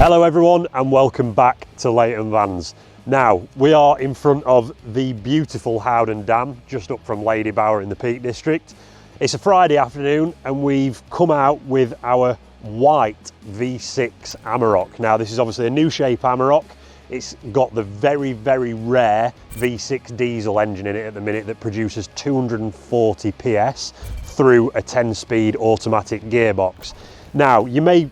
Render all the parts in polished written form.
Hello everyone and welcome back to Leighton Vans. Now we are in front of the beautiful Howden Dam just up from Ladybower in the Peak District. It's a Friday afternoon and we've come out with our white V6 Amarok. Now this is obviously a new shape Amarok. It's got the very rare V6 diesel engine in it at the minute that produces 240 PS through a 10-speed automatic gearbox. Now you may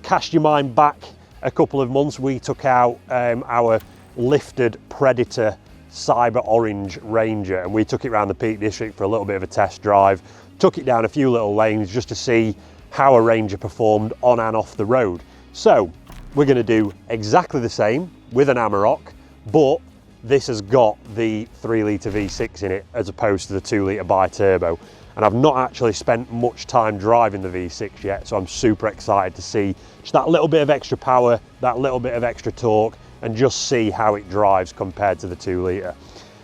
cast your mind back a couple of months. We took out our lifted Predator Cyber Orange Ranger and we took it around the Peak District for a little bit of a test drive. Took it down a few little lanes just to see how a Ranger performed on and off the road. So we're going to do exactly the same with an Amarok, but this has got the 3-litre V6 in it as opposed to the 2-litre bi-turbo. And I've not actually spent much time driving the V6 yet, so I'm super excited to see just that little bit of extra power, that little bit of extra torque, and just see how it drives compared to the 2-litre.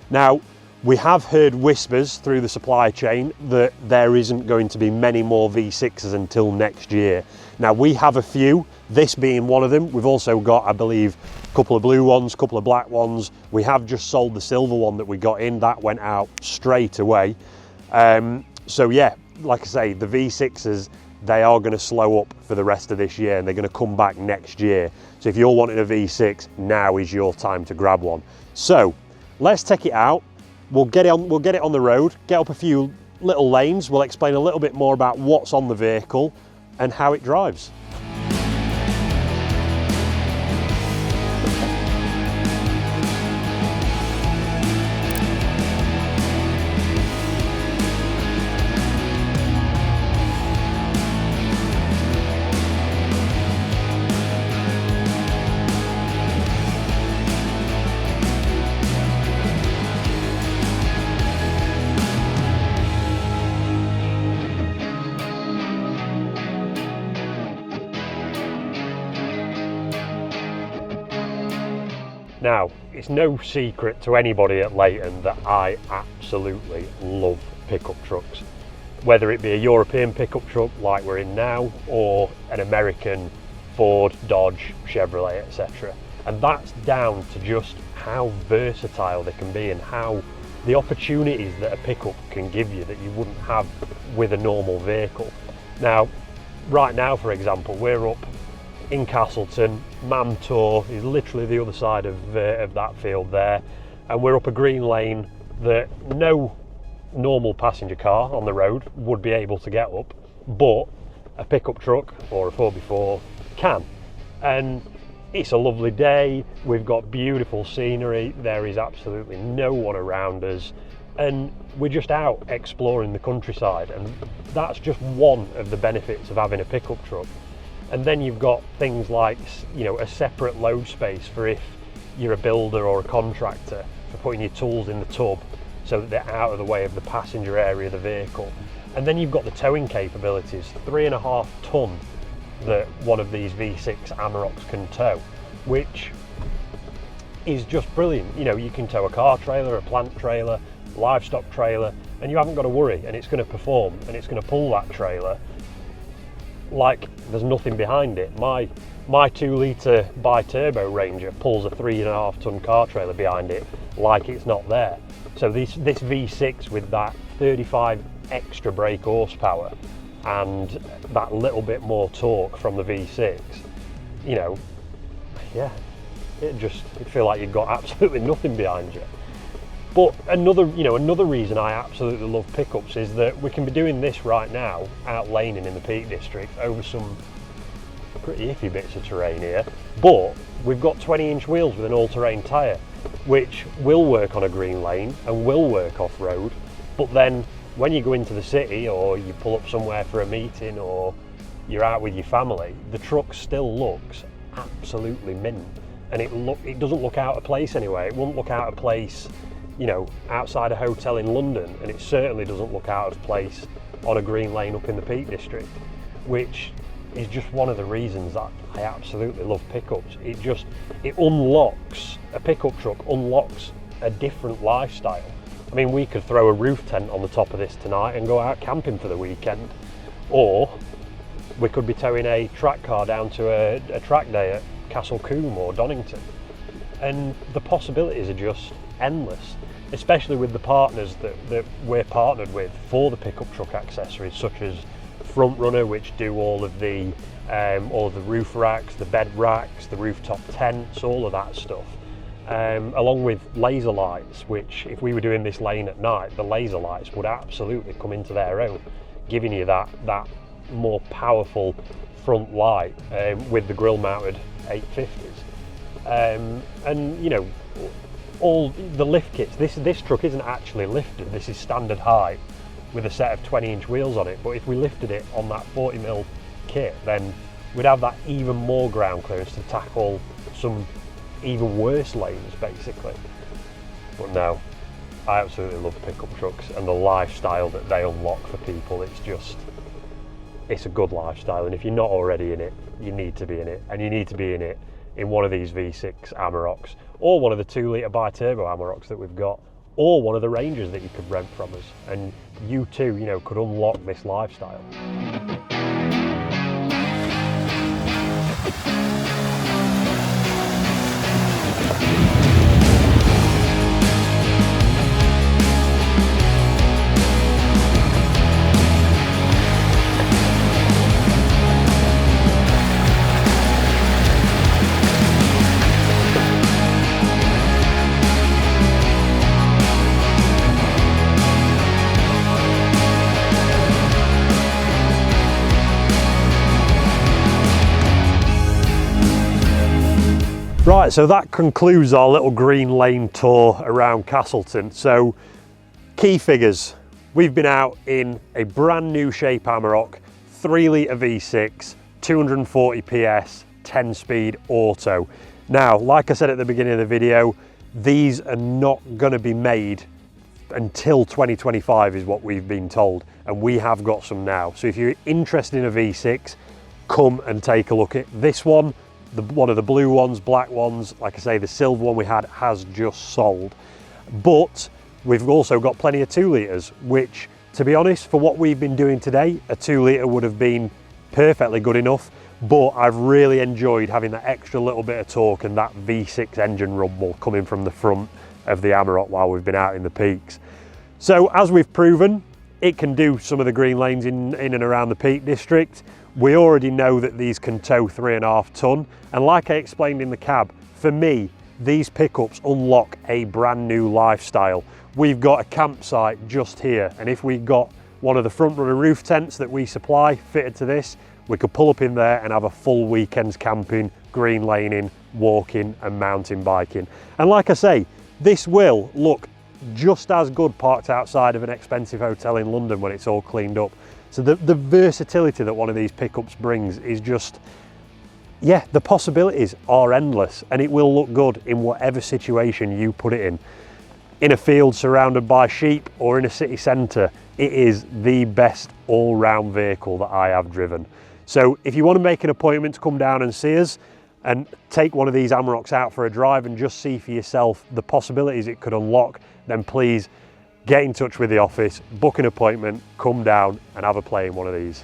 Now, we have heard whispers through the supply chain that there isn't going to be many more V6s until next year. Now, we have a few, this being one of them. We've also got, I believe, a couple of blue ones, a couple of black ones. We have just sold the silver one that we got in, that went out straight away. So yeah, like I say, the V6s, they are going to slow up for the rest of this year and they're going to come back next year. So if you're wanting a V6, now is your time to grab one. So let's take it out. We'll get it on the road, get up a few little lanes. We'll explain a little bit more about what's on the vehicle and how it drives. Now, it's no secret to anybody at Leighton that I absolutely love pickup trucks. Whether it be a European pickup truck like we're in now, or an American Ford, Dodge, Chevrolet, etc. And that's down to just how versatile they can be and how the opportunities that a pickup can give you that you wouldn't have with a normal vehicle. Now, right now, for example, we're up in Castleton. Mam Tour is literally the other side of that field there, and we're up a green lane that no normal passenger car on the road would be able to get up, but a pickup truck or a 4x4 can. And it's a lovely day, we've got beautiful scenery, there is absolutely no one around us, and we're just out exploring the countryside, and that's just one of the benefits of having a pickup truck. And then you've got things like, you know, a separate load space for if you're a builder or a contractor, for putting your tools in the tub so that they're out of the way of the passenger area of the vehicle. And then you've got the towing capabilities, 3.5 ton that one of these V6 Amaroks can tow, which is just brilliant. You know, you can tow a car trailer, a plant trailer, livestock trailer, and you haven't got to worry, and it's going to perform and it's going to pull that trailer like there's nothing behind it. My 2-litre bi-turbo Ranger pulls a 3.5 ton car trailer behind it like it's not there. So this V6 with that 35 extra brake horsepower and that little bit more torque from the V6, you know, yeah, it'd feel like you've got absolutely nothing behind you. But another reason I absolutely love pickups is that we can be doing this right now out laning in the Peak District over some pretty iffy bits of terrain here, but we've got 20-inch wheels with an all-terrain tyre, which will work on a green lane and will work off-road. But then when you go into the city or you pull up somewhere for a meeting or you're out with your family, the truck still looks absolutely mint, and it doesn't look out of place anyway. It won't look out of place, you know, outside a hotel in London, and it certainly doesn't look out of place on a green lane up in the Peak District, which is just one of the reasons that I absolutely love pickups. It unlocks, a pickup truck unlocks a different lifestyle. I mean, we could throw a roof tent on the top of this tonight and go out camping for the weekend, or we could be towing a track car down to a track day Castleton or Donington. And the possibilities are just endless, especially with the partners that we're partnered with for the pickup truck accessories, such as Front Runner, which do all of the roof racks, the bed racks, the rooftop tents, all of that stuff. Along with laser lights, which if we were doing this lane at night, the laser lights would absolutely come into their own, giving you that more powerful front light with the grill mounted 850s. And you know, all the lift kits, this truck isn't actually lifted, this is standard height with a set of 20-inch wheels on it, but if we lifted it on that 40mm kit, then we'd have that even more ground clearance to tackle some even worse lanes basically. But no, I absolutely love pickup trucks and the lifestyle that they unlock for people. It's a good lifestyle, and if you're not already in it, you need to be in it, and you need to be in it in one of these V6 Amaroks, or one of the 2-litre bi-turbo Amaroks that we've got, or one of the Rangers that you could rent from us, and you too, you know, could unlock this lifestyle. Right, so that concludes our little green lane tour around Castleton. So, key figures. We've been out in a brand new shape Amarok, 3-litre V6, 240 PS, 10-speed auto. Now, like I said at the beginning of the video, these are not going to be made until 2025 is what we've been told, and we have got some now. So if you're interested in a V6, come and take a look at this one. One of the blue ones, black ones, like I say, the silver one we had has just sold. But we've also got plenty of 2 litres, which, to be honest, for what we've been doing today, a 2 litre would have been perfectly good enough. But I've really enjoyed having that extra little bit of torque and that V6 engine rumble coming from the front of the Amarok while we've been out in the peaks. So as we've proven, it can do some of the green lanes in and around the Peak District. We already know that these can tow 3.5 tonne, and like I explained in the cab, for me, these pickups unlock a brand new lifestyle. We've got a campsite just here, and if we got one of the Front Runner roof tents that we supply fitted to this, we could pull up in there and have a full weekend's camping, green laning, walking and mountain biking. And like I say, this will look just as good parked outside of an expensive hotel in London when it's all cleaned up. So the versatility that one of these pickups brings is just, yeah, the possibilities are endless, and it will look good in whatever situation you put it in. In a field surrounded by sheep or in a city centre, it is the best all-round vehicle that I have driven. So if you want to make an appointment to come down and see us and take one of these Amaroks out for a drive and just see for yourself the possibilities it could unlock, then please get in touch with the office, book an appointment, come down and have a play in one of these.